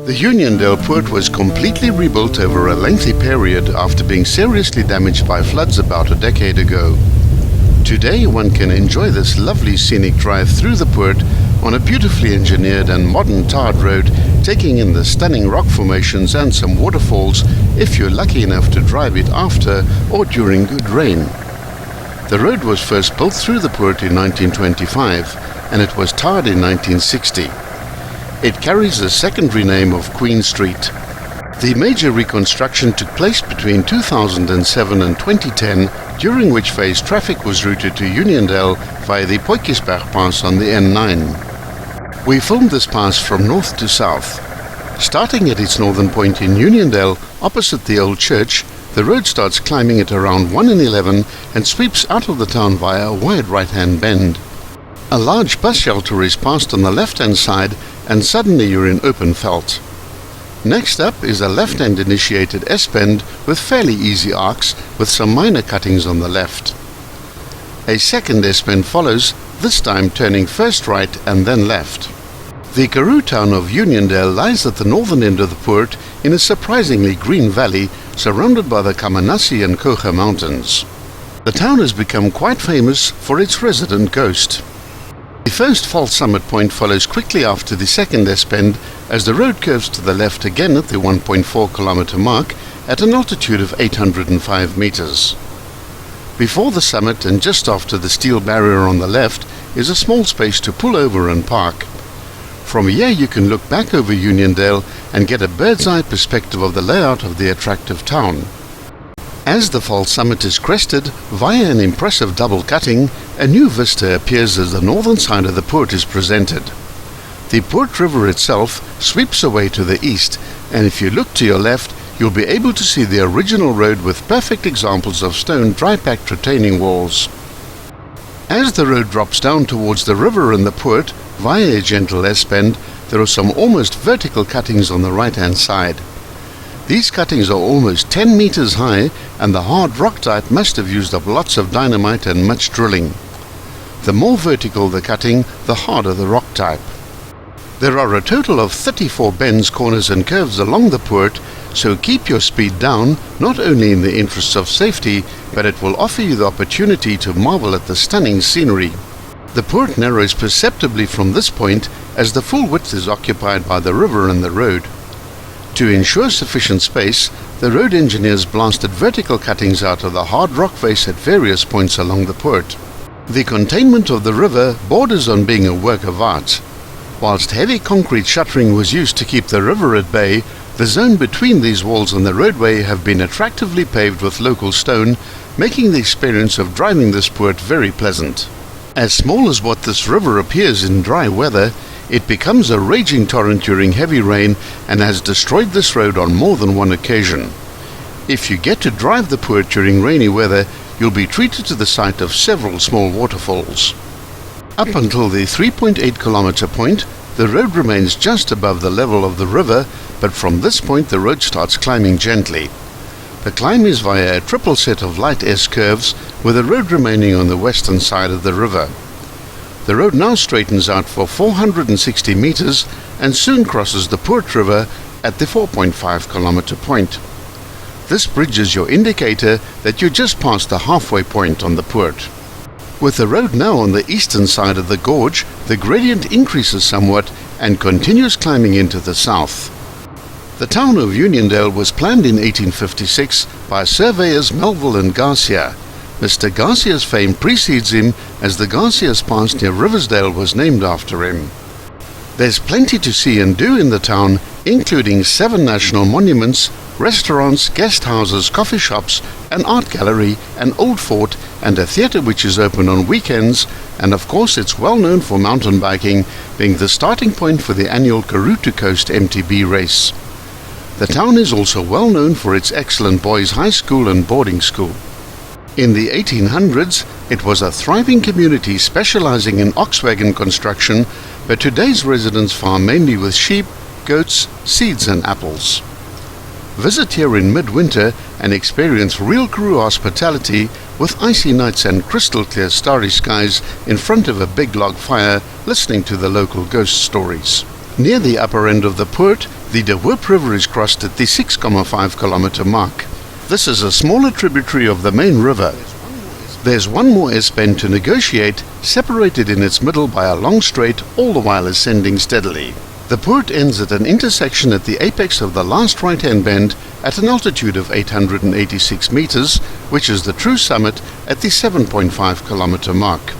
The Uniondale Poort was completely rebuilt over a lengthy period after being seriously damaged by floods about a decade ago. Today one can enjoy this lovely scenic drive through the Poort on a beautifully engineered and modern tarred road, taking in the stunning rock formations and some waterfalls if you're lucky enough to drive it after or during good rain. The road was first built through the Poort in 1925 and it was tarred in 1960. It carries the secondary name of Queen Street. The major reconstruction took place between 2007 and 2010, during which phase traffic was routed to Uniondale via the Potjesberg Pass on the N9. We filmed this pass from north to south. Starting at its northern point in Uniondale, opposite the old church, the road starts climbing at around 1 in 11 and sweeps out of the town via a wide right-hand bend. A large bus shelter is passed on the left-hand side and suddenly you're in open veld. Next up is a left-hand initiated S-bend with fairly easy arcs with some minor cuttings on the left. A second S-bend follows, this time turning first right and then left. The Karoo town of Uniondale lies at the northern end of the Poort in a surprisingly green valley surrounded by the Kamanassi and Koga mountains. The town has become quite famous for its resident ghost. The first false summit point follows quickly after the second S-bend as the road curves to the left again at the 1.4 kilometer mark at an altitude of 805 meters. Before the summit and just after the steel barrier on the left is a small space to pull over and park. From here you can look back over Uniondale and get a bird's eye perspective of the layout of the attractive town. As the false summit is crested, via an impressive double cutting, a new vista appears as the northern side of the Poort is presented. The Poort River itself sweeps away to the east, and if you look to your left, you'll be able to see the original road with perfect examples of stone dry-packed retaining walls. As the road drops down towards the river in the Poort, via a gentle S-bend, there are some almost vertical cuttings on the right-hand side. These cuttings are almost 10 meters high and the hard rock type must have used up lots of dynamite and much drilling. The more vertical the cutting, the harder the rock type. There are a total of 34 bends, corners and curves along the Poort, so keep your speed down, not only in the interests of safety, but it will offer you the opportunity to marvel at the stunning scenery. The Poort narrows perceptibly from this point as the full width is occupied by the river and the road. To ensure sufficient space, the road engineers blasted vertical cuttings out of the hard rock face at various points along the Poort. The containment of the river borders on being a work of art. Whilst heavy concrete shuttering was used to keep the river at bay, the zone between these walls and the roadway have been attractively paved with local stone, making the experience of driving this Poort very pleasant. As small as what this river appears in dry weather, it becomes a raging torrent during heavy rain and has destroyed this road on more than one occasion. If you get to drive the Poort during rainy weather, you'll be treated to the sight of several small waterfalls. Up until the 3.8 kilometer point, the road remains just above the level of the river, but from this point the road starts climbing gently. The climb is via a triple set of light S-curves, with the road remaining on the western side of the river. The road now straightens out for 460 meters and soon crosses the Poort River at the 4.5 kilometer point. This bridge is your indicator that you just passed the halfway point on the Poort. With the road now on the eastern side of the gorge, the gradient increases somewhat and continues climbing into the south. The town of Uniondale was planned in 1856 by surveyors Melville and Garcia. Mr. Garcia's fame precedes him, as the Garcia's Pass near Riversdale was named after him. There's plenty to see and do in the town, including 7 national monuments, restaurants, guest houses, coffee shops, an art gallery, an old fort, and a theatre which is open on weekends, and of course it's well known for mountain biking, being the starting point for the annual Karoo to Coast MTB race. The town is also well known for its excellent boys' high school and boarding school. In the 1800s, it was a thriving community specializing in ox wagon construction, but today's residents farm mainly with sheep, goats, seeds and apples. Visit here in midwinter and experience real Karoo hospitality with icy nights and crystal clear starry skies in front of a big log fire, listening to the local ghost stories. Near the upper end of the Poort, The De Hoop River is crossed at the 6,5 kilometer mark. This is a smaller tributary of the main river. There's one more S-bend to negotiate, separated in its middle by a long straight, all the while ascending steadily. The Poort ends at an intersection at the apex of the last right-hand bend at an altitude of 886 meters, which is the true summit at the 7.5 kilometer mark.